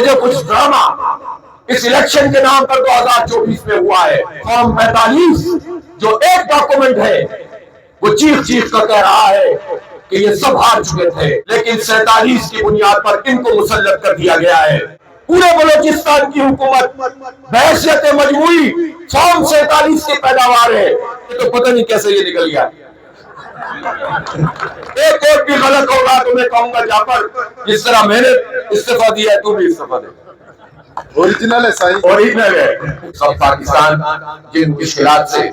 جو کچھ ڈرامہ اس الیکشن کے نام پر 2024 میں ہوا ہے، فارم 45 جو ایک ڈاکومنٹ ہے وہ چیخ چیخ کر کہہ رہا ہے کہ یہ سب ہار چکے تھے، لیکن 47 کی بنیاد پر ان کو مسلط کر دیا گیا ہے۔ پورے بلوچستان کی حکومت بحیثیت مجموعی فارم 47 کی پیداوار ہے، یہ تو پتہ نہیں کیسے یہ نکل گیا۔ ایک اور بھی غلط ہوگا تو میں کہوں گا جعفر جس طرح میں نے استعفیٰ دیا ہے تو بھی استعفیٰ دے۔ اوریجنل ہے صحیح، اوریجنل ہے۔ سب پاکستان جن مشکلات سے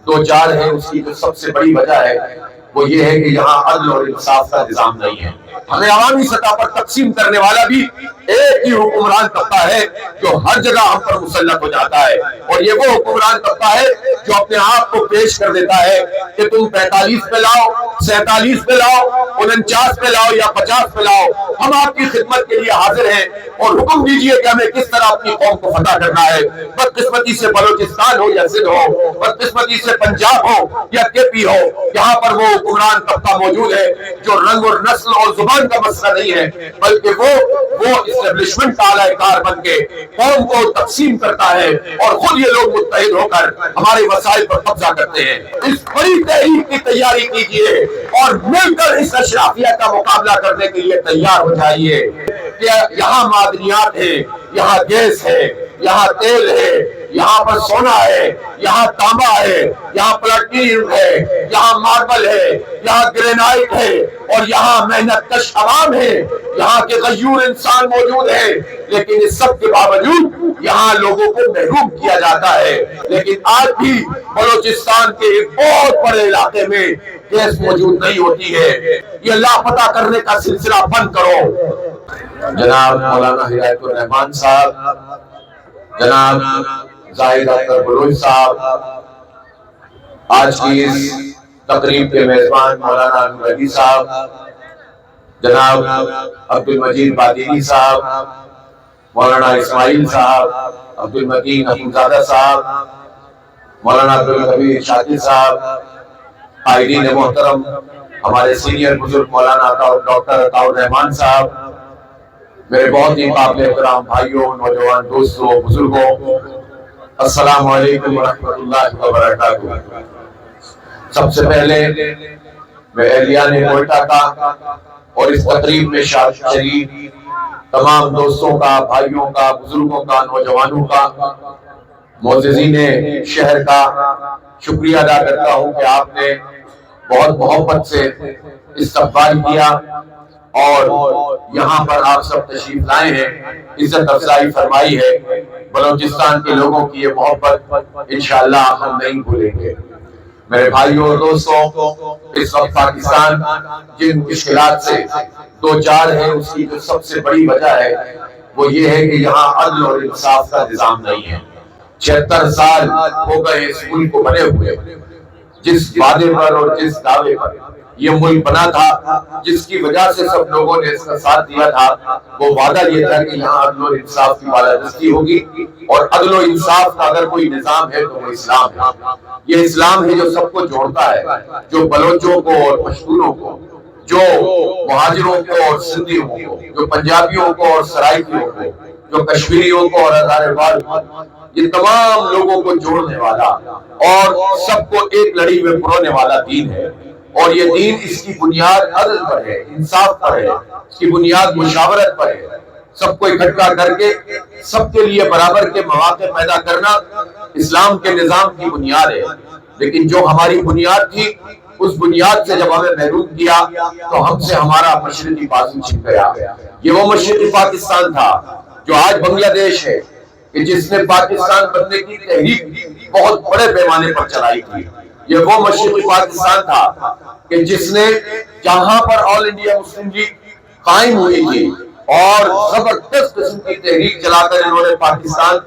دو چار ہے، اس کی جو سب سے بڑی وجہ ہے وہ یہ ہے کہ یہاں عدل اور انصاف کا نظام نہیں ہے۔ ہمیں عوامی سطح پر تقسیم کرنے والا بھی ایک ہی حکمران طبقہ ہے جو ہر جگہ ہم پر مسلط ہو جاتا ہے، اور یہ وہ حکمران طبقہ ہے جو اپنے آپ کو پیش کر دیتا ہے کہ تم 45 پہ لاؤ، 47 پہ لاؤ، 49 پہ لاؤ یا 50 پہ لاؤ، ہم آپ کی خدمت کے لیے حاضر ہیں اور حکم دیجئے کہ ہمیں کس طرح اپنی قوم کو فتح کرنا ہے۔ بدقسمتی سے بلوچستان ہو یا سندھ ہو، بدقسمتی سے پنجاب ہو یا کے پی ہو، یہاں پر وہ حکمران طبقہ موجود ہے جو رنگ اور نسل اور زبان کا مسئلہ نہیں ہے، بلکہ وہ اسٹیبلشمنٹ کا اعلی کار بن کے قوم کو تقسیم کرتا ہے، اور خود یہ لوگ متحد ہو کر ہمارے وسائل پر قبضہ کرتے ہیں۔ اس بڑی تحریک کی تیاری کیجئے اور مل کر اس اشرافیہ کا مقابلہ کرنے کے لیے تیار ہو جائیے کہ یہاں معدنیات ہے، یہاں گیس ہے، یہاں تیل ہے، یہاں پر سونا ہے، یہاں تانبا ہے، یہاں پلاٹینیم ہے، یہاں ماربل ہے، یہاں گرینائٹ ہے، اور یہاں محنت کش عوام ہے، یہاں کے غیور انسان موجود ہیں، لیکن اس سب کے باوجود یہاں لوگوں کو محروم کیا جاتا ہے۔ لیکن آج بھی بلوچستان کے ایک بہت بڑے علاقے میں گیس موجود نہیں ہوتی ہے۔ یہ لاپتہ کرنے کا سلسلہ بند کرو۔ جناب مولانا ہدایت الرحمان صاحب، جناب زاہد اختر بلوچ صاحب، آج کی اس تقریب کے میزبان مولانا انور علی صاحب، جناب عبد المجید بادینی صاحب، مولانا اسماعیل صاحب، عبد المتین اخونزادہ صاحب، مولانا عبدالکبیر شاکر صاحب، قائدین محترم، ہمارے سینئر بزرگ مولانا ڈاکٹر عطاء الرحمان صاحب، میرے بہت ہی قابل احترام بھائیوں، نوجوان دوستوں، بزرگوں، السلام علیکم ورحمۃ اللہ وبرکاتہ۔ سب سے پہلے میں اہلیان کوئٹہ کا اور اس تقریب میں شریک تمام دوستوں کا، بھائیوں کا، بزرگوں کا، نوجوانوں کا، معززین شہر کا شکریہ ادا کرتا ہوں کہ آپ نے بہت محبت سے استقبال کیا اور یہاں پر آپ سب تشریف لائے ہیں، عزت افزائی فرمائی ہے۔ بلوچستان کے لوگوں کی یہ محبت انشاءاللہ ہم نہیں بھولیں گے۔ میرے بھائیوں اور دوستوں، اس وقت پاکستان جن مشکلات سے دو چار ہے، اس کی جو سب سے بڑی وجہ ہے وہ یہ ہے کہ یہاں عدل اور انصاف کا نظام نہیں ہے۔ 76 سال ہو گئے اس ملک کو بنے ہوئے، جس وعدے پر اور جس دعوے پر یہ ملک بنا تھا، جس کی وجہ سے سب لوگوں نے اس کا ساتھ دیا تھا، وہ وعدہ یہ تھا کہ یہاں عدل و انصاف کی بالادستی ہوگی، اور عدل و انصاف کا اگر کوئی نظام ہے تو وہ اسلام ہے۔ یہ اسلام ہے جو سب کو جوڑتا ہے، جو بلوچوں کو اور پشتونوں کو، جو مہاجروں کو اور سندھیوں کو، جو پنجابیوں کو اور سرائکیوں کو، جو کشمیریوں کو اور ہزارے بال کو، یہ تمام لوگوں کو جوڑنے والا اور سب کو ایک لڑی میں پرونے والا دین ہے۔ اور یہ دین، اس کی بنیاد عدل پر ہے، انصاف پر ہے، اس کی بنیاد مشاورت پر ہے۔ سب کو اکٹھا کر کے سب کے لیے برابر کے مواقع پیدا کرنا اسلام کے نظام کی بنیاد ہے۔ لیکن جو ہماری بنیاد تھی، اس بنیاد سے جب ہمیں محروم کیا تو ہم سے ہمارا مشرقی بازو چھن گیا۔ یہ وہ مشرقی پاکستان تھا جو آج بنگلہ دیش ہے، کہ جس نے پاکستان بننے کی تحریک بہت بڑے پیمانے پر چلائی تھی۔ یہ وہ مشرقی پاکستان تھا کہ جس نے جہاں پر آل انڈیا مسلم لیگ قائم ہوئی تھی اور زبردست قسم کی تحریک چلا کر انہوں نے پاکستان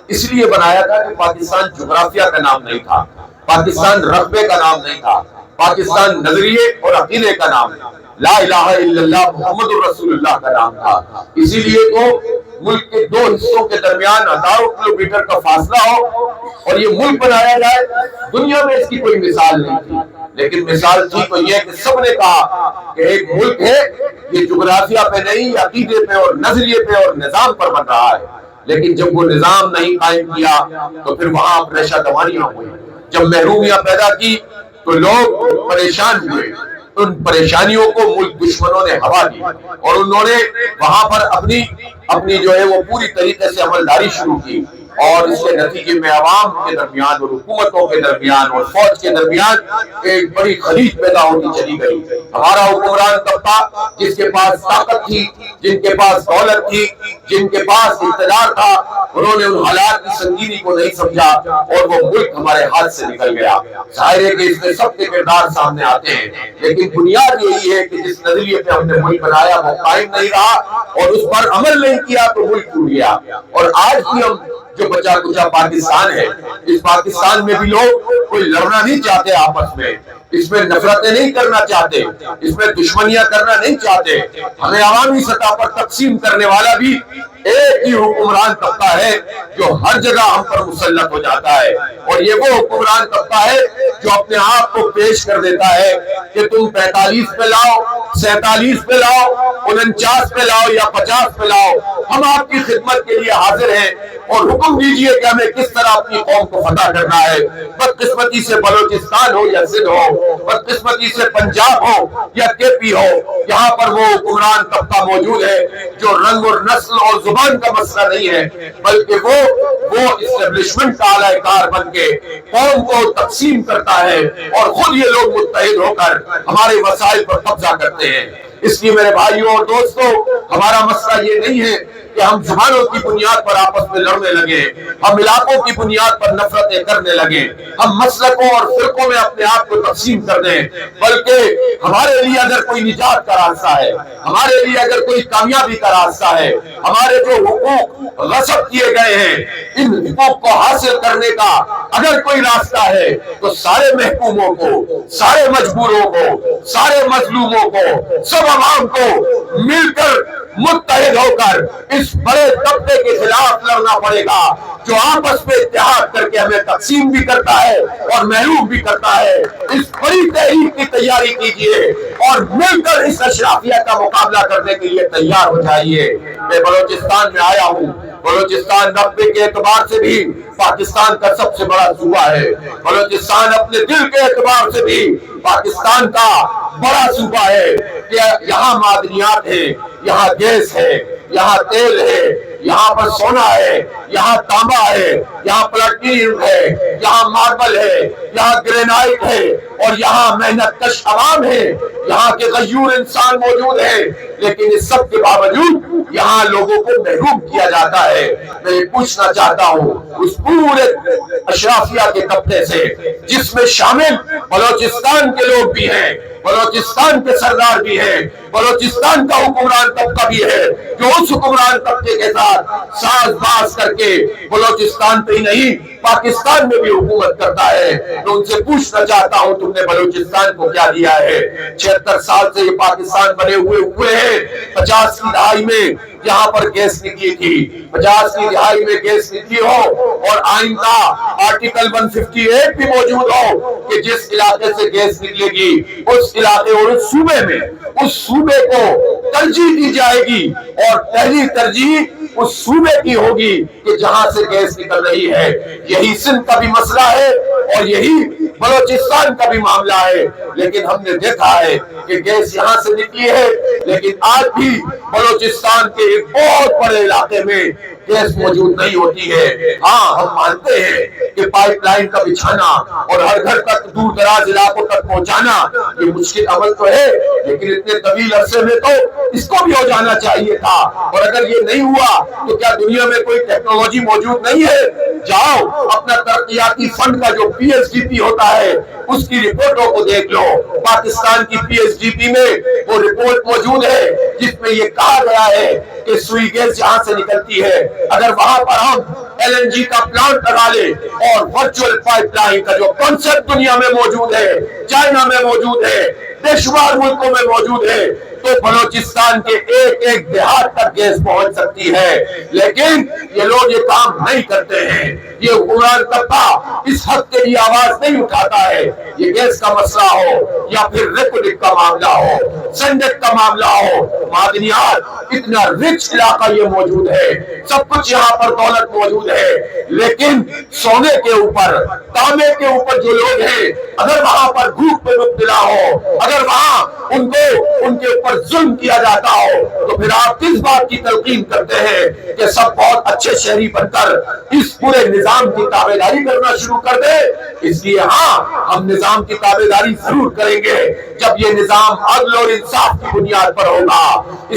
اس لیے بنایا تھا کہ پاکستان جغرافیہ کا نام نہیں تھا، پاکستان رقبے کا نام نہیں تھا، پاکستان نظریے اور عقیدے کا نام لا الہ الا اللہ محمد الرسول اللہ کا نام تھا۔ اسی لیے تو ملک کے دو حصوں کے درمیان ہزاروں کلومیٹر کا فاصلہ ہو اور یہ ملک بنایا جائے، دنیا میں اس کی کوئی مثال نہیں تھی، لیکن مثال تھی تو یہ کہ سب نے کہا کہ ایک ملک ہے، یہ جغرافیہ پہ نہیں، عقیدے پہ اور نظریے پہ اور نظام پر بن رہا ہے۔ لیکن جب وہ نظام نہیں قائم کیا تو پھر وہاں پریشہ دوانیاں ہوئی، جب محرومیاں پیدا کی تو لوگ پریشان ہوئے، ان پریشانیوں کو ملک دشمنوں نے ہوا دی اور انہوں نے وہاں پر اپنی جو ہے وہ پوری طریقے سے عملداری شروع کی، اور اس کے نتیجے میں عوام کے درمیان اور حکومتوں کے درمیان اور فوج کے درمیان ایک بڑی خلیج پیدا ہوتی چلی گئی۔ ہمارا حکمران طبقہ جس کے پاس طاقت تھی، جن کے پاس دولت تھی، جن کے پاس اقتدار تھا، انہوں نے ان حالات کی سنگینی کو نہیں سمجھا اور وہ ملک ہمارے ہاتھ سے نکل گیا۔ ظاہر ہے کہ اس میں سب کے کردار سامنے آتے ہیں، لیکن بنیاد یہی ہے کہ جس نظریے پہ ہم نے ملک بنایا وہ قائم نہیں رہا اور اس پر عمل نہیں کیا تو ملک ٹوٹ گیا۔ اور آج بھی ہم جو بچا کچا پاکستان ہے، اس پاکستان میں بھی لوگ کوئی لڑنا نہیں چاہتے آپس میں، اس میں نفرتیں نہیں کرنا چاہتے، اس میں دشمنیاں کرنا نہیں چاہتے۔ ہمیں عوامی سطح پر تقسیم کرنے والا بھی ایک ہی حکمران طبقہ ہے جو ہر جگہ ہم پر مسلط ہو جاتا ہے، اور یہ وہ حکمران طبقہ ہے جو اپنے آپ کو پیش کر دیتا ہے کہ تم 45 پہ لاؤ، 47 پہ لاؤ، 49 پہ لاؤ یا 50 پہ لاؤ، ہم آپ کی خدمت کے لیے حاضر ہیں اور حکم دیجئے کہ ہمیں کس طرح اپنی قوم کو فتح کرنا ہے۔ بدقسمتی سے بلوچستان ہو یا سندھ ہو، بدقسمتی سے پنجاب ہو یا کے پی ہو، یہاں پر وہ حکمران طبقہ موجود ہے جو رنگ اور نسل اور زبان کا مسئلہ نہیں ہے، بلکہ وہ اسٹیبلشمنٹ کا اعلی کار بن کے قوم کو تقسیم کرتا ہے اور خود یہ لوگ متحد ہو کر ہمارے وسائل پر قبضہ کرتے ہیں۔ اس لیے میرے بھائیوں اور دوستوں، ہمارا مسئلہ یہ نہیں ہے کہ ہم زبانوں کی بنیاد پر آپس میں لڑنے لگے، ہم علاقوں کی بنیاد پر نفرتیں کرنے لگے، ہم مسلکوں اور فرقوں میں اپنے آپ کو تقسیم کر دیں، بلکہ ہمارے لیے اگر کوئی نجات کا راستہ ہے، ہمارے لیے اگر کوئی کامیابی کا راستہ ہے، ہمارے جو حقوق غصب کیے گئے ہیں ان حقوق کو حاصل کرنے کا اگر کوئی راستہ ہے تو سارے محکوموں کو، سارے مجبوروں کو، سارے مظلوموں کو، سب عوام کو مل کر متحد ہو کر اس بڑے طبقے کے خلاف لڑنا پڑے گا جو آپس میں اتحاد کر کے ہمیں تقسیم بھی کرتا ہے اور محروم بھی کرتا ہے۔ اس بڑی تحریک کی تیاری کیجئے اور مل کر اس اشرافیہ کا مقابلہ کرنے کے لیے تیار ہو جائیے۔ میں بلوچستان میں آیا ہوں، بلوچستان رقبے کے اعتبار سے بھی پاکستان کا سب سے بڑا صوبہ ہے، بلوچستان اپنے دل کے اعتبار سے بھی پاکستان کا بڑا صوبہ ہے کہ یہاں معدنیات ہیں، یہاں گیس ہے، یہاں تیل ہے، یہاں پر سونا ہے، یہاں تانبا ہے، یہاں پلاٹینیم ہے، یہاں ماربل ہے، یہاں گرینائٹ ہے، اور یہاں محنت کش عوام ہے، یہاں کے غیور انسان موجود ہیں، لیکن اس سب کے باوجود یہاں لوگوں کو محروم کیا جاتا ہے۔ میں یہ پوچھنا چاہتا ہوں اس پورے اشرافیہ کے طبقے سے جس میں شامل بلوچستان کے لوگ بھی ہیں، بلوچستان کے سردار بھی ہیں، بلوچستان کا حکمران طبقہ بھی ہے جو اس حکمران طبقے کے ساتھ ساز باز کر کے بلوچستان پہ ہی نہیں پاکستان میں بھی حکومت کرتا ہے۔ تو ان سے پوچھنا چاہتا ہوں تم نے بلوچستان کو کیا دیا ہے؟ 76 سال سے یہ پاکستان بنے ہوئے ہیں، 50 کی دہائی میں یہاں پر گیس نکلی تھی، 50 کی دہائی میں گیس نکلی ہو اور آئندہ آرٹیکل 158 بھی موجود ہو کہ جس علاقے سے گیس نکلے گی اس علاقے اور اس صوبے میں اس صوبے کو ترجیح دی جائے گی اور پہلی ترجیح اس صوبے کی ہوگی کہ جہاں سے گیس نکل رہی ہے۔ یہی سندھ کا بھی مسئلہ ہے اور یہی بلوچستان کا بھی معاملہ ہے، لیکن ہم نے دیکھا ہے کہ گیس یہاں سے نکلی ہے لیکن آج بھی بلوچستان کے ایک بہت بڑے علاقے میں گیس موجود نہیں ہوتی ہے۔ ہاں ہم مانتے ہیں کہ پائپ لائن کا بچھانا اور ہر گھر تک دور دراز علاقوں تک پہنچانا یہ مشکل عمل تو ہے، لیکن اتنے طویل عرصے میں تو اس کو بھی ہو جانا چاہیے تھا، اور اگر یہ نہیں ہوا تو کیا دنیا میں کوئی ٹیکنالوجی موجود نہیں ہے؟ جاؤ اپنا ترقیاتی فنڈ کا جو پی ایس ڈی پی ہوتا ہے اس کی رپورٹوں کو دیکھ لو۔ پاکستان کی پی ایس ڈی پی میں وہ رپورٹ موجود ہے جس میں یہ کہا گیا ہے کہ سوئی گیس جہاں سے نکلتی ہے اگر وہاں پر ہم ایل این جی کا پلانٹ لگا لے اور ورچوئل پائپ لائن کا جو کنسپٹ دنیا میں موجود ہے، چائنا میں موجود ہے، بے شمار ملکوں میں موجود ہے، تو بلوچستان کے ایک ایک دیہات تک گیس پہنچ سکتی ہے، لیکن یہ لوگ یہ کام نہیں کرتے ہیں۔ یہ حکمران طبقہ اس حق کے لیے آواز نہیں اٹھاتا ہے۔ یہ گیس کا مسئلہ ہو یا پھر ریکوڈک کا معاملہ ہو، سنڈک کا معاملہ ہو، معدنیات، اتنا رچ علاقہ یہ موجود ہے، سب کچھ یہاں پر دولت موجود ہے، لیکن سونے کے اوپر، تانبے کے اوپر جو لوگ ہیں، اگر وہاں پر بھوک پہ مبتلا ہو، اگر وہاں ان کے اوپر ظلم کیا جاتا ہو، تو پھر آپ کس بات کی تلقین کرتے ہیں کہ سب بہت اچھے شہری بن کر اس پورے نظام کی تابعداری کرنا شروع کر دے؟ اس لیے ہاں، ہم نظام کی تابعداری ضرور کریں گے جب یہ نظام عدل اور انصاف کی بنیاد پر ہوگا،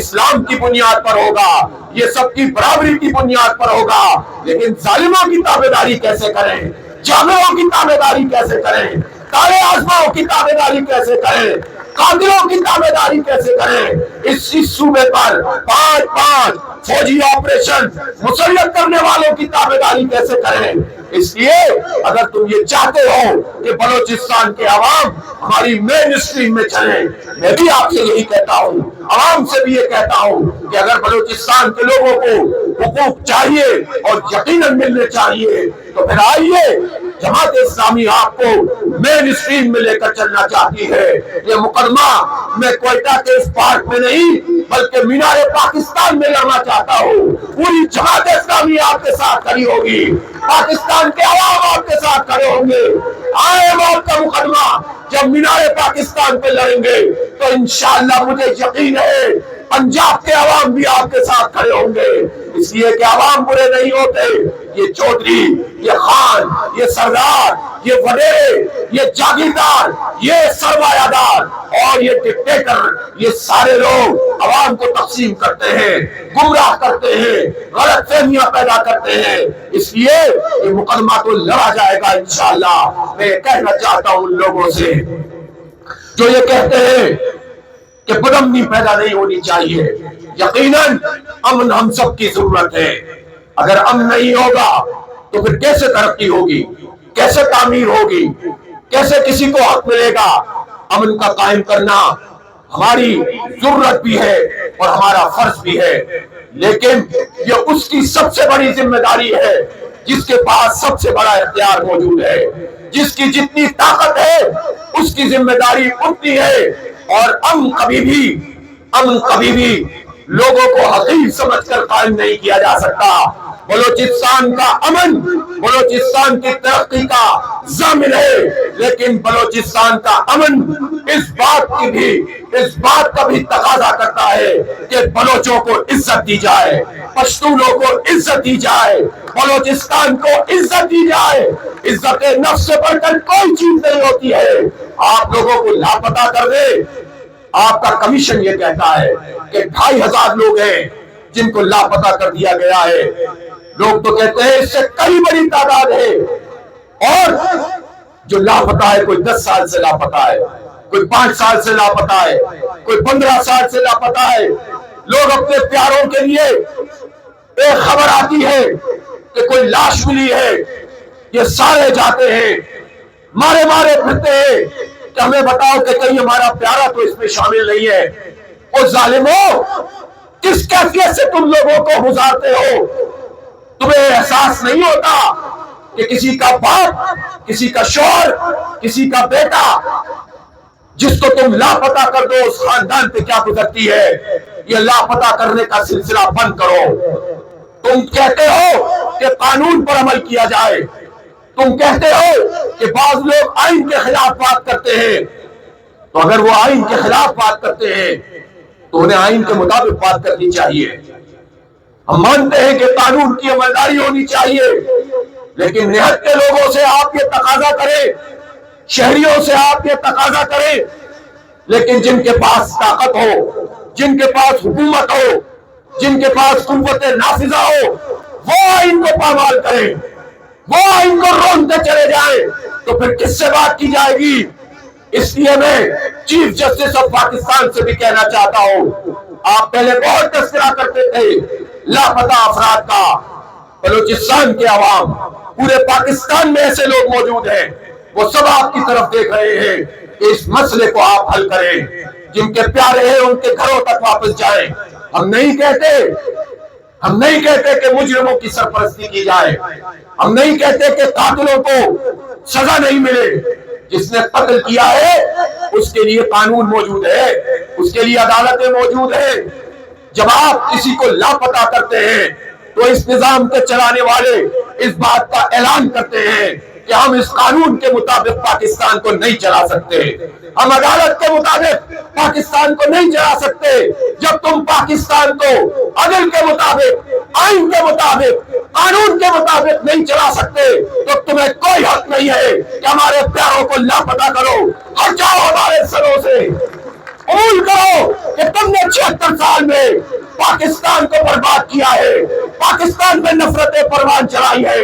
اسلام کی بنیاد پر ہوگا، یہ سب کی برابری کی بنیاد پر ہوگا۔ لیکن ظالموں کی تابعداری کیسے کریں؟ جابروں کی تابعداری کیسے کریں؟ تارے آزماؤں کی تابعداری کیسے کریں؟ قاتلوں کی تابعداری کیسے کریں؟ اس صوبے پر 5 فوجی آپریشن مسلط کرنے والوں کی تابعداری کیسے کریں؟ اس لیے اگر تم یہ چاہتے ہو کہ بلوچستان کے عوام ہماری مین اسٹریم میں چلیں، میں بھی آپ سے یہی کہتا ہوں، عوام سے بھی یہ کہتا ہوں کہ اگر بلوچستان کے لوگوں کو حقوق چاہیے اور یقیناً ملنے چاہیے، تو پھر آئیے، جماعت اسلامی آپ کو مین اسٹریم میں لے کر چلنا چاہتی ہے۔ یہ مقدمہ میں کوئٹہ کے اس پارک میں نہیں بلکہ مینار پاکستان میں لڑنا چاہتا ہوں۔ پوری جماعت اسلامی آپ کے ساتھ کھڑی ہوگی، پاکستان کے عوام آپ کے ساتھ کھڑے ہوں گے۔ آئے موت کا مقدمہ جب مینار پاکستان پہ لڑیں گے تو انشاءاللہ مجھے یقین ہے پنجاب کے عوام بھی آپ کے ساتھ کھڑے ہوں گے، اس لیے کہ عوام برے نہیں ہوتے۔ یہ چودھری، یہ خان، یہ سردار، یہ وڈیرے، یہ جاگیردار، یہ سرمایہ دار اور یہ ڈکٹیٹر، یہ سارے لوگ عوام کو تقسیم کرتے ہیں، گمراہ کرتے ہیں، غلط فہمیاں پیدا کرتے ہیں۔ اس لیے یہ مقدمہ تو لڑا جائے گا انشاءاللہ۔ میں کہنا چاہتا ہوں ان لوگوں سے جو یہ کہتے ہیں کہ بدامنی پیدا نہیں ہونی چاہیے، یقیناً امن ہم سب کی ضرورت ہے۔ اگر امن نہیں ہوگا تو پھر کیسے ترقی ہوگی، کیسے تعمیر ہوگی، کیسے کسی کو حق ملے گا؟ امن کا قائم کرنا ہماری ضرورت بھی ہے اور ہمارا فرض بھی ہے، لیکن یہ اس کی سب سے بڑی ذمہ داری ہے جس کے پاس سب سے بڑا اختیار موجود ہے۔ جس کی جتنی طاقت ہے اس کی ذمہ داری اتنی ہے، اور امن کبھی بھی لوگوں کو حقیر سمجھ کر قائم نہیں کیا جا سکتا۔ بلوچستان کا امن بلوچستان کی ترقی کا ضامن ہے، لیکن بلوچستان کا امن اس بات کا بھی تقاضا کرتا ہے کہ بلوچوں کو عزت دی جائے، پشتونوں کو عزت دی جائے، بلوچستان کو عزت دی جائے۔ عزت نفس سے بڑھ کر کوئی چیز نہیں ہوتی ہے۔ آپ لوگوں کو لاپتہ کر دے، آپ کا کمیشن یہ کہتا ہے کہ 2500 لوگ ہیں جن کو لاپتہ کر دیا گیا ہے۔ لوگ تو کہتے ہیں اس سے کئی بڑی تعداد ہے، اور جو لاپتہ ہے کوئی 10 سال سے لاپتہ ہے، کوئی 5 سال سے لاپتہ ہے، کوئی 15 سال سے لاپتہ ہے۔ لوگ اپنے پیاروں کے لیے ایک خبر آتی ہے کہ کوئی لاش ملی ہے، یہ سارے جاتے ہیں، مارے پھرتے ہیں کہ ہمیں بتاؤ کہ کہیں ہمارا پیارا تو اس میں شامل نہیں ہے۔ او ظالموں، کس کیفیت سے تم لوگوں کو گزارتے ہو؟ تمہیں احساس نہیں ہوتا کہ کسی کا باپ، کسی کا شوہر، کسی کا بیٹا جس کو تم لاپتہ کر دو اس خاندان پہ کیا گزرتی ہے؟ یہ لاپتہ کرنے کا سلسلہ بند کرو۔ تم کہتے ہو کہ قانون پر عمل کیا جائے، تم کہتے ہو کہ بعض لوگ آئین کے خلاف بات کرتے ہیں، تو اگر وہ آئین کے خلاف بات کرتے ہیں تو انہیں آئین کے مطابق بات کرنی چاہیے۔ ہم مانتے ہیں کہ قانون کی عملداری ہونی چاہیے، لیکن نہتے لوگوں سے آپ یہ تقاضا کریں، شہریوں سے آپ یہ تقاضا کریں، لیکن جن کے پاس طاقت ہو، جن کے پاس حکومت ہو، جن کے پاس قوت نافذہ ہو، وہ آئین کو پامال کریں، وہ آئین کو رونتے چلے جائیں، تو پھر کس سے بات کی جائے گی؟ اس لیے میں چیف جسٹس آف پاکستان سے بھی کہنا چاہتا ہوں، آپ پہلے بہت تذکرہ کرتے تھے لاپتہ افراد کا۔ بلوچستان کے عوام، پورے پاکستان میں ایسے لوگ موجود ہیں، وہ سب آپ کی طرف دیکھ رہے ہیں کہ اس مسئلے کو آپ حل کریں، جن کے پیارے ہیں ان کے گھروں تک واپس جائیں۔ ہم نہیں کہتے کہ مجرموں کی سرپرستی کی جائے، ہم نہیں کہتے کہ قاتلوں کو سزا نہیں ملے۔ جس نے قتل کیا ہے اس کے لیے قانون موجود ہے، اس کے لیے عدالتیں موجود ہیں۔ جب آپ کسی کو لاپتہ کرتے ہیں تو اس نظام کے چلانے والے اس بات کا اعلان کرتے ہیں کہ ہم اس قانون کے مطابق پاکستان کو نہیں چلا سکتے، ہم عدالت کے مطابق پاکستان کو نہیں چلا سکتے۔ جب تم پاکستان کو عدل کے مطابق، آئین کے مطابق، قانون کے مطابق نہیں چلا سکتے تو تمہیں کوئی حق نہیں ہے کہ ہمارے پیاروں کو لاپتہ کرو۔ ہٹ جاؤ ہمارے سروں سے، قبول کرو کہ تم نے 76 سال میں پاکستان کو برباد کیا ہے، پاکستان میں نفرت پروان چلائی ہے۔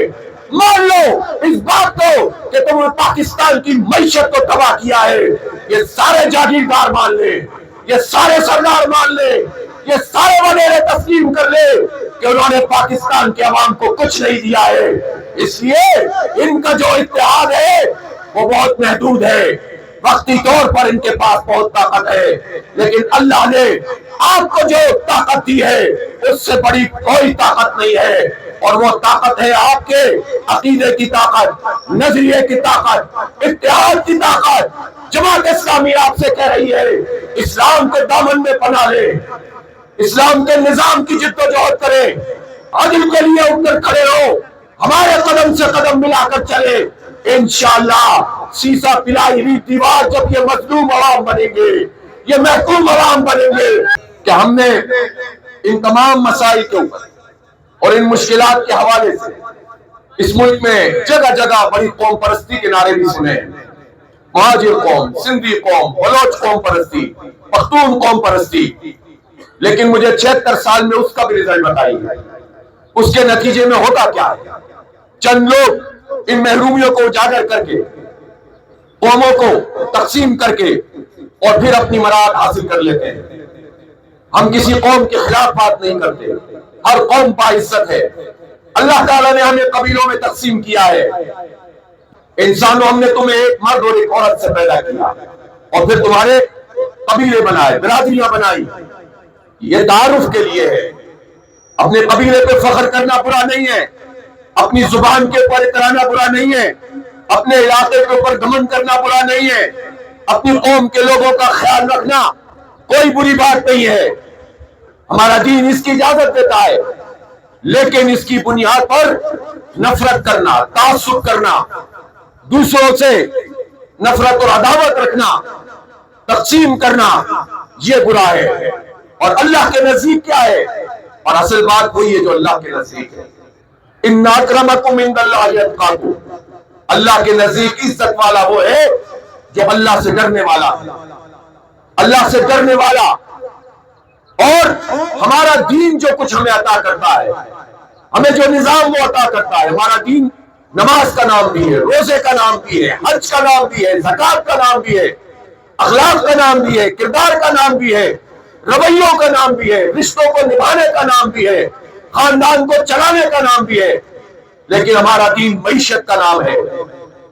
مان لو اس بات کو کہ تم نے پاکستان کی معیشت کو تباہ کیا ہے۔ یہ سارے جاگیردار مان لیں، یہ سارے سردار مان لیں، یہ سارے وڈیرے تسلیم کر لیں کہ انہوں نے پاکستان کے عوام کو کچھ نہیں دیا ہے۔ اس لیے ان کا جو اتحاد ہے وہ بہت محدود ہے، وقتی طور پر ان کے پاس بہت طاقت ہے، لیکن اللہ نے آپ کو جو طاقت دی ہے اس سے بڑی کوئی طاقت نہیں ہے، اور وہ طاقت ہے آپ کے عقیدے کی طاقت، نظریے کی طاقت، اتحاد کی طاقت۔ جماعت اسلامی آپ سے کہہ رہی ہے اسلام کے دامن میں پناہ لے، اسلام کے نظام کی جدوجہد کریں، عدل کے لیے اٹھ کر کھڑے ہو، ہمارے قدم سے قدم ملا کر چلے۔ انشاءاللہ سیسا پلائی ہوئی دیوار جب یہ مظلوم عوام بنیں گے، یہ محکوم عوام بنیں گے، کہ ہم نے ان تمام مسائل کے اوپر اور ان مشکلات کے حوالے سے اس ملک میں جگہ جگہ بڑی قوم پرستی کے نعرے بھی سنے، مہاجر قوم، سندھی قوم، بلوچ قوم پرستی، پختون قوم پرستی، لیکن مجھے 76 سال میں اس کا بھی رزلٹ بتائیے، اس کے نتیجے میں ہوتا کیا ہے؟ چند لوگ ان محرومیوں کو اجاگر کر کے، قوموں کو تقسیم کر کے اور پھر اپنی مراد حاصل کر لیتے ہیں۔ ہم کسی قوم کے خلاف بات نہیں کرتے، ہر قوم باعزت ہے۔ اللہ تعالیٰ نے ہمیں قبیلوں میں تقسیم کیا ہے۔ انسانوں، ہم نے تمہیں ایک مرد اور ایک عورت سے پیدا کیا اور پھر تمہارے قبیلے بنائے، برادریاں بنائی۔ یہ تعارف کے لیے ہے۔ اپنے قبیلے پہ فخر کرنا برا نہیں ہے، اپنی زبان کے اوپر اترانا برا نہیں ہے، اپنے علاقے کے اوپر گھمنڈ کرنا برا نہیں ہے، اپنی قوم کے لوگوں کا خیال رکھنا کوئی بری بات نہیں ہے۔ ہمارا دین اس کی اجازت دیتا ہے، لیکن اس کی بنیاد پر نفرت کرنا، تعصب کرنا، دوسروں سے نفرت اور عداوت رکھنا، تقسیم کرنا، یہ برا ہے۔ اور اللہ کے نزدیک کیا ہے؟ اور اصل بات وہی ہے جو اللہ کے نزدیک ہے۔ ان اکرمکم عند اللہ اتقاکم، اللہ کے نزدیک عزت والا وہ ہے جو اللہ سے ڈرنے والا، اللہ سے ڈرنے والا۔ اور ہمارا دین جو کچھ ہمیں عطا کرتا ہے، ہمیں جو نظام وہ عطا کرتا ہے، ہمارا دین نماز کا نام بھی ہے، روزے کا نام بھی ہے، حج کا نام بھی ہے، زکوٰۃ کا نام بھی ہے، اخلاق کا نام بھی ہے، کردار کا نام بھی ہے، رویوں کا نام بھی ہے، رشتوں کو نبھانے کا نام بھی ہے، خاندان کو چلانے کا نام بھی ہے۔ لیکن ہمارا دین معیشت کا نام ہے،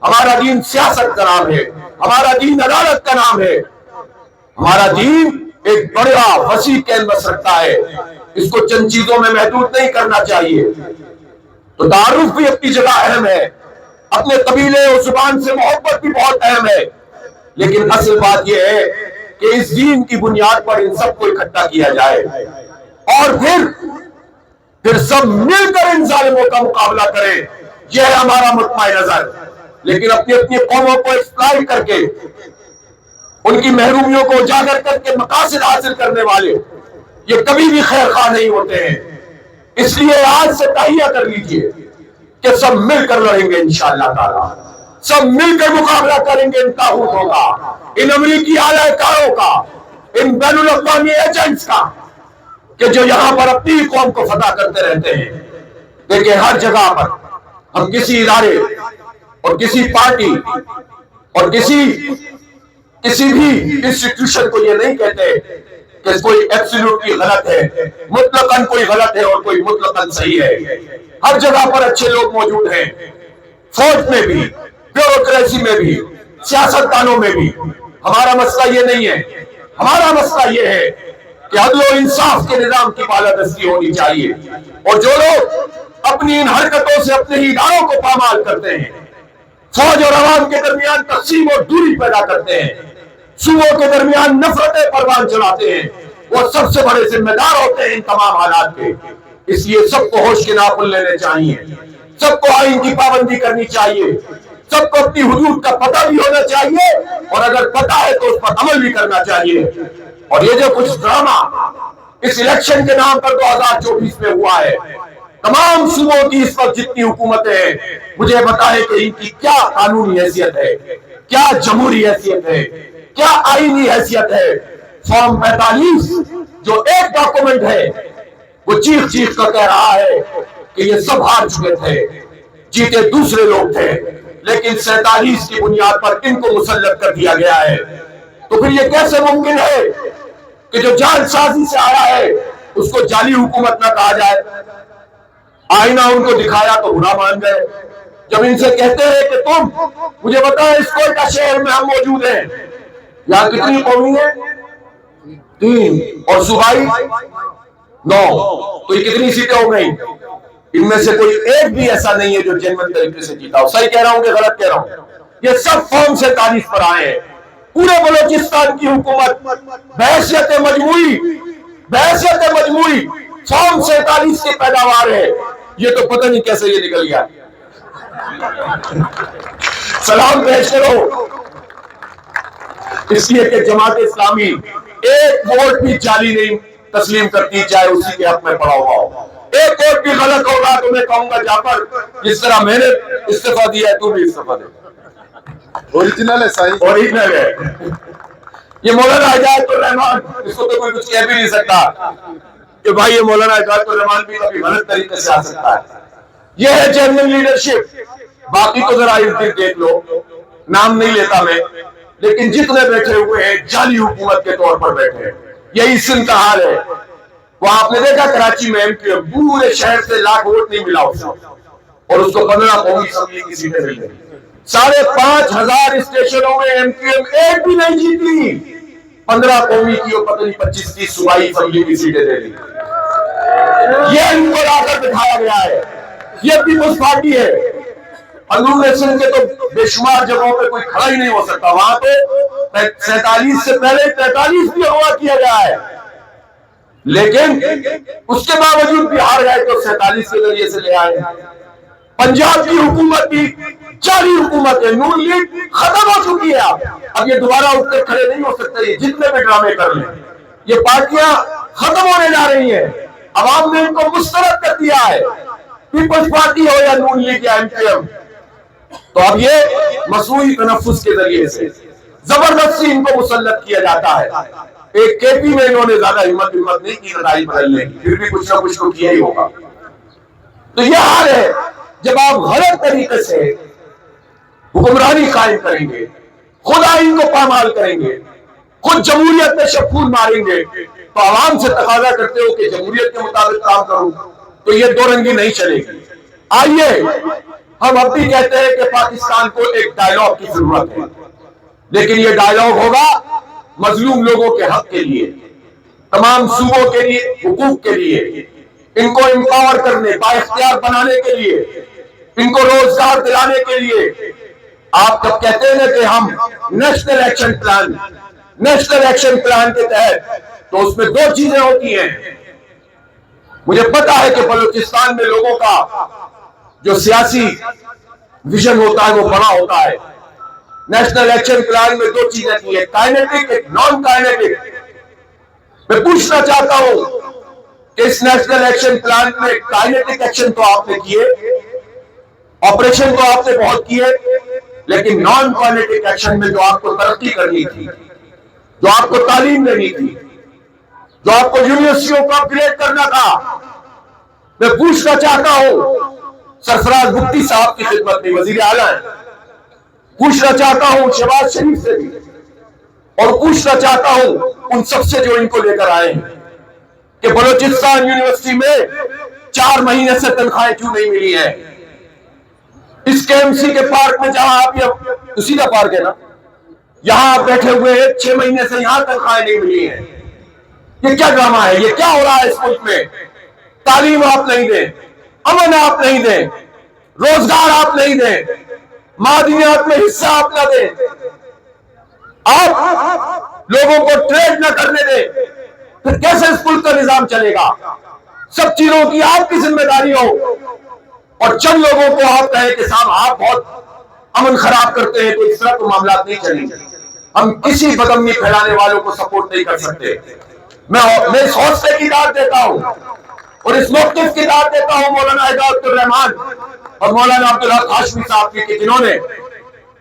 ہمارا دین سیاست کا نام ہے، ہمارا دین عدالت کا نام ہے۔ ہمارا دین ایک بڑا وسیع کینوس رکھتا ہے، اس کو چند چیزوں میں محدود نہیں کرنا چاہیے۔ تو تعارف بھی اپنی جگہ اہم ہے، اپنے قبیلے اور زبان سے محبت بھی بہت اہم ہے، لیکن اصل بات یہ ہے کہ اس دین کی بنیاد پر ان سب کو اکٹھا کیا جائے اور پھر سب مل کر ان ظالموں کا مقابلہ کریں۔ یہ ہے ہمارا مطمع نظر۔ لیکن اپنی اپنی قوموں کو ایکسپلائٹ کر کے، ان کی محرومیوں کو اجاگر کر کے مقاصد حاصل کرنے والے یہ کبھی بھی خیر خواہ نہیں ہوتے ہیں۔ اس لیے آج سے تہیہ کر لیجئے کہ سب مل کر لڑیں گے انشاءاللہ تعالی، سب مل کر مقابلہ کریں گے ان طاغوتوں کا، ان امریکی اعلی کاروں کا، ان بین الاقوامی ایجنٹس کا، کہ جو یہاں پر اپنی قوم کو فتح کرتے رہتے ہیں۔ دیکھیں، ہر جگہ پر ہم کسی ادارے اور کسی پارٹی اور کسی بھی انسٹیٹیوشن کو یہ نہیں کہتے کہ کوئی ایبسلیوٹلی غلط ہے، مطلقاً کوئی غلط ہے اور کوئی مطلقاً صحیح ہے۔ ہر جگہ پر اچھے لوگ موجود ہیں، فوج میں بھی، بیوروکریسی میں بھی، سیاستدانوں میں بھی۔ ہمارا مسئلہ یہ نہیں ہے، ہمارا مسئلہ یہ ہے کہ عدل و انصاف کے نظام کی بالادستی ہونی چاہیے، اور جو لوگ اپنی ان حرکتوں سے اپنے ہی اداروں کو پامال کرتے ہیں، فوج اور عوام کے درمیان تقسیم اور دوری پیدا کرتے ہیں، صوبوں کے درمیان نفرتیں پروان چلاتے ہیں، وہ سب سے بڑے ذمہ دار ہوتے ہیں ان تمام حالات کے۔ اس لیے سب کو ہوش کے ناخن لینے چاہیے، سب کو آئین کی پابندی کرنی چاہیے، سب کو اپنی حدود کا پتہ بھی ہونا چاہیے، اور اگر پتہ ہے تو اس پر عمل بھی کرنا چاہیے۔ اور یہ جو کچھ ڈرامہ اس الیکشن کے نام پر 2024 میں ہوا ہے، تمام صوبوں کی اس وقت جتنی حکومتیں ہیں، مجھے بتائیں کہ ان کی کیا قانونی حیثیت ہے، کیا جمہوری حیثیت ہے، کیا آئینی حیثیت ہے؟ فارم 45 جو ایک ڈاکومنٹ ہے، وہ چیخ چیخ کر کہہ رہا ہے کہ یہ سب ہار چکے تھے، جیتے دوسرے لوگ تھے، لیکن 47 کی بنیاد پر ان کو مسلط کر دیا گیا ہے۔ تو پھر یہ کیسے ممکن ہے کہ جو جعل سازی سے آیا ہے اس کو جعلی حکومت نہ کہا جائے؟ آئینہ ان کو دکھایا تو برا مان گئے۔ جب ان سے کہتے ہیں کہ تم مجھے بتائیں اس کوئٹہ شہر میں ہم موجود ہیں، یہاں کتنی قومی ہیں؟ 3، اور صوبائی 9، تو یہ کتنی سیٹیں ہو گئی؟ ان میں سے کوئی ایک بھی ایسا نہیں ہے جو جنوین طریقے سے جیتا ہو۔ صحیح کہہ رہا ہوں کہ غلط کہہ رہا ہوں؟ یہ سب فارم 47 پر آئے ہیں۔ پورے بلوچستان کی حکومت بحیثیت مجموعی فارم 47 کی پیداوار ہے۔ یہ تو پتہ نہیں کیسے یہ نکل گیا۔ سلام پیش کرو اس لیے کہ جماعت اسلامی ایک ووٹ بھی جعلی نہیں تسلیم کرتی، چاہے اسی کے حق میں پڑا ہوا ہو۔ ایک ووٹ بھی غلط ہوگا تو میں کہوں گا جعفر جس طرح میں نے استعفیٰ دیا ہے تو بھی استعفیٰ دے۔ اوریجنل ہے صحیح، اوریجنل ہے۔ یہ مولانا ہدایت الرحمان، اس کو تو کوئی کچھ کہہ بھی نہیں سکتا کہ بھائی یہ مولانا ہدایت الرحمان بھی کبھی غلط طریقے سے آ سکتا ہے۔ یہ ہے جنرل لیڈرشپ۔ باقی تو ذرا ارد دیکھ لو، نام نہیں لیتا میں، لیکن جتنے بیٹھے ہوئے ہیں جعلی حکومت کے طور پر بیٹھے ہیں۔ یہی سندھ کا حال ہے۔ وہ آپ نے دیکھا کراچی میں MQM پورے شہر سے لاکھ ووٹ نہیں ملا اس کو، اور اس کو 15 قومی اسمبلی کی سیٹیں مل گئی۔ 5,500 اسٹیشنوں میں MQM ایک بھی نہیں جیتی، 15 قومی کی اور پتہ نہیں 25 کی صوبائی اسمبلی کی سیٹیں دے دی۔ یہ ان کو لا کر دکھایا گیا ہے۔ یہ پیپلز پارٹی ہے۔ اندرون سندھ کے تو بے شمار جگہوں پہ کوئی کھڑا ہی نہیں ہو سکتا، وہاں پہ 47 سے پہلے 43 بھی اغوا کیا گیا ہے، لیکن اس کے باوجود بھی ہار گئے تو 47 کے ذریعے سے لے آئے۔ پنجاب کی حکومت بھی جعلی حکومت ہے، نون لیگ ختم ہو چکی ہے۔ اب یہ دوبارہ اٹھ کر کھڑے نہیں ہو سکتے، یہ جتنے بھی ڈرامے کر لیں، یہ پارٹیاں ختم ہونے جا رہی ہیں۔ عوام نے ان کو مسترد کر دیا ہے، پیپلز پارٹی ہو یا نون لیگ یا MQM۔ تو اب یہ مصنوعی تنفس کے ذریعے سے زبردستی ان کو مسلط کیا جاتا ہے۔ ایک KP میں انہوں نے زیادہ ہمت نہیں کی لڑائی بدلنے کی، پھر بھی کچھ نہ کچھ تو کیا ہی ہوگا۔ تو یہ حال ہے، جب آپ غلط طریقے سے حکمرانی قائم کریں گے، خود آئین کو پامال کریں گے، خود جمہوریت میں شبخون ماریں گے، تو عوام سے تقاضا کرتے ہو کہ جمہوریت کے مطابق کام کروں، تو یہ دو رنگی نہیں چلے گی۔ آئیے ہم اب بھی کہتے ہیں کہ پاکستان کو ایک ڈائیلاگ کی ضرورت ہے، لیکن یہ ڈائیلاگ ہوگا مظلوم لوگوں کے حق کے لیے، تمام صوبوں کے لیے، حقوق کے لیے، ان کو امپاور کرنے، بااختیار بنانے کے لیے، ان کو روزگار دلانے کے لیے۔ آپ جب کہتے ہیں کہ ہم نیشنل ایکشن پلان کے تحت، تو اس میں دو چیزیں ہوتی ہیں۔ مجھے پتا ہے کہ بلوچستان میں لوگوں کا جو سیاسی ویژن ہوتا ہے وہ بڑا ہوتا ہے۔ نیشنل ایکشن پلان میں دو چیزیں کی ہیں، کائنیٹک، ایک نان کائنیٹک۔ میں پوچھنا چاہتا ہوں کہ اس نیشنل ایکشن پلان میں کائنیٹک ایکشن تو آپ نے کیے، آپریشن تو آپ نے بہت کیے، لیکن نان کائنیٹک ایکشن میں جو آپ کو ترقی کرنی تھی، جو آپ کو تعلیم دینی تھی، جو آپ کو یونیورسٹیوں کو اپ گریڈ کرنا تھا، میں پوچھنا چاہتا ہوں سرفراز بگٹی صاحب کی خدمت میں، وزیر اعلیٰ ہیں، پوچھنا چاہتا ہوں شہباز شریف سے بھی، اور پوچھنا چاہتا ہوں ان سب سے جو ان کو لے کر آئے ہیں کہ بلوچستان یونیورسٹی میں 4 مہینے سے تنخواہیں کیوں نہیں ملی ہیں؟ اس KMC کے پارک میں جہاں آپ یہ سیدھا پارک ہے نا، یہاں آپ بیٹھے ہوئے 6 مہینے سے یہاں تنخواہیں نہیں ملی ہیں. یہ کیا ڈرامہ ہے؟ یہ کیا ہو رہا ہے اس ملک میں؟ تعلیم آپ نہیں دیں، امن آپ نہیں دیں، روزگار آپ نہیں دیں، معدنیات میں حصہ آپ نہ دیں، آپ لوگوں کو ٹریڈ نہ کرنے دیں، پھر کیسے اس ملک کا نظام چلے گا؟ سب چیزوں کی آپ کی ذمہ داری ہو اور چند لوگوں کو آپ کہیں کہ صاحب آپ بہت امن خراب کرتے ہیں، تو اس طرح تو معاملات نہیں چلیں گے. ہم کسی بدامنی پھیلانے والوں کو سپورٹ نہیں کر سکتے. میں اس حوصلے کی داد دیتا ہوں اور اس موقف کی داد دیتا ہوں مولانا ہدایت الرحمان اور مولانا عبدالحق ہاشمی صاحب کی، کہ جنہوں نے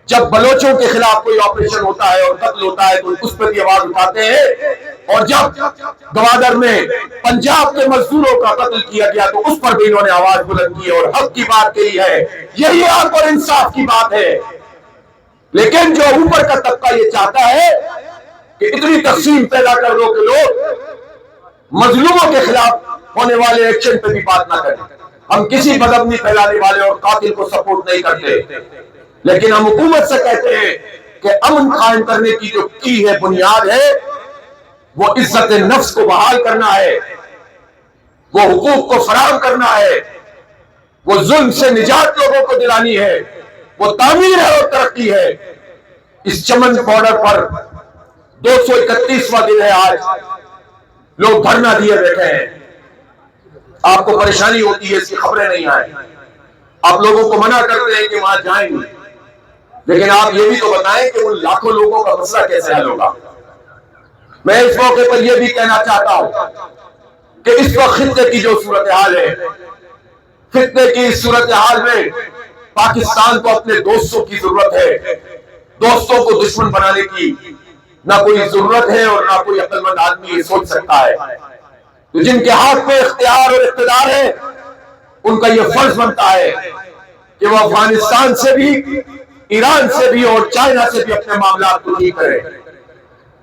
جب بلوچوں کے خلاف کوئی آپریشن ہوتا ہے اور قتل ہوتا ہے تو اس پر بھی آواز اٹھاتے ہیں، اور جب گوادر میں پنجاب کے مزدوروں کا قتل کیا گیا تو اس پر بھی انہوں نے آواز بلند کی اور حق کی بات کہی ہے. یہی حق اور انصاف کی بات ہے. لیکن جو اوپر کا طبقہ یہ چاہتا ہے کہ اتنی تقسیم پیدا کر دو کہ لوگ مظلوموں کے خلاف ہونے والے ایکشن پہ بھی بات نہ کریں. ہم کسی بدامنی پھیلانے والے اور قاتل کو سپورٹ نہیں کرتے، لیکن ہم حکومت سے کہتے ہیں کہ امن قائم کرنے کی جو کی ہے بنیاد ہے وہ عزت نفس کو بحال کرنا ہے، وہ حقوق کو فراہم کرنا ہے، وہ ظلم سے نجات لوگوں کو دلانی ہے، وہ تعمیر ہے اور ترقی ہے. اس چمن بارڈر پر 231واں دن ہے آج، لوگ دھرنا دیے بیٹھے ہیں. آپ کو پریشانی ہوتی ہے، اس کی خبریں نہیں آئیں، آپ لوگوں کو منع کرتے ہیں کہ وہاں جائیں گے، لیکن آپ یہ بھی تو بتائیں کہ ان لاکھوں لوگوں کا مسئلہ کیسے حل ہوگا. میں اس موقع پر یہ بھی کہنا چاہتا ہوں کہ اس وقت خطے کی جو صورتحال ہے، خطے کی صورتحال میں پاکستان کو اپنے دوستوں کی ضرورت ہے. دوستوں کو دشمن بنانے کی نہ کوئی ضرورت ہے اور نہ کوئی عقل مند آدمی یہ سوچ سکتا ہے. تو جن کے ہاتھ میں اختیار اور اقتدار ہے ان کا یہ فرض بنتا ہے کہ وہ افغانستان سے بھی، ایران سے بھی اور چائنا سے بھی اپنے معاملات کو ٹھیک کریں،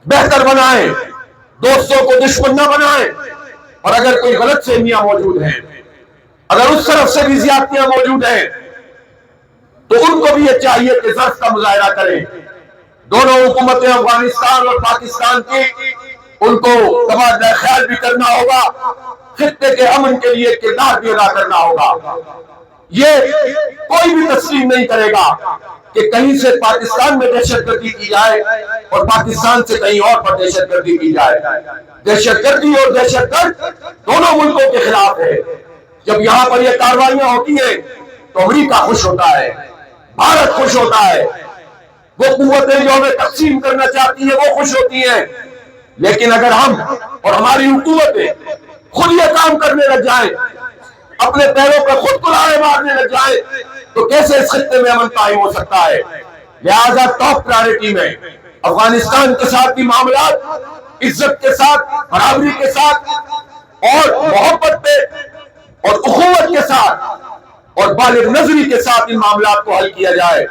بہتر بنائیں، دوستوں کو دشمن نہ بنائیں. اور اگر کوئی غلط فہمیاں موجود ہیں، اگر اس طرف سے بھی زیادتیاں موجود ہیں، تو ان کو بھی یہ چاہیے کہ ظرف کا مظاہرہ کریں. دونوں حکومتیں افغانستان اور پاکستان کی، ان کو تبادلہ خیال بھی کرنا ہوگا، خطے کے امن کے لیے کردار بھی ادا کرنا ہوگا. یہ کوئی بھی تسلیم نہیں کرے گا کہ کہیں سے پاکستان میں دہشت گردی کی جائے اور پاکستان سے کہیں اور پر دہشت گردی کی جائے. دہشت گردی اور دہشت گرد دونوں ملکوں کے خلاف ہے. جب یہاں پر یہ کارروائیاں ہوتی ہیں تو امریکہ خوش ہوتا ہے، بھارت خوش ہوتا ہے، وہ قوتیں جو ہمیں تقسیم کرنا چاہتی ہیں وہ خوش ہوتی ہیں. لیکن اگر ہم اور ہماری حکومتیں خود یہ کام کرنے لگ جائیں، اپنے پیروں پر خود کلاڑے مارنے لگ جائیں، تو کیسے اس خطے میں امن قائم ہو سکتا ہے؟ لہذا ٹاپ پرائرٹی میں افغانستان کے ساتھ بھی معاملات عزت کے ساتھ، برابری کے ساتھ اور محبت پہ اور اخوت کے ساتھ اور بالغ نظری کے ساتھ ان معاملات کو حل کیا جائے.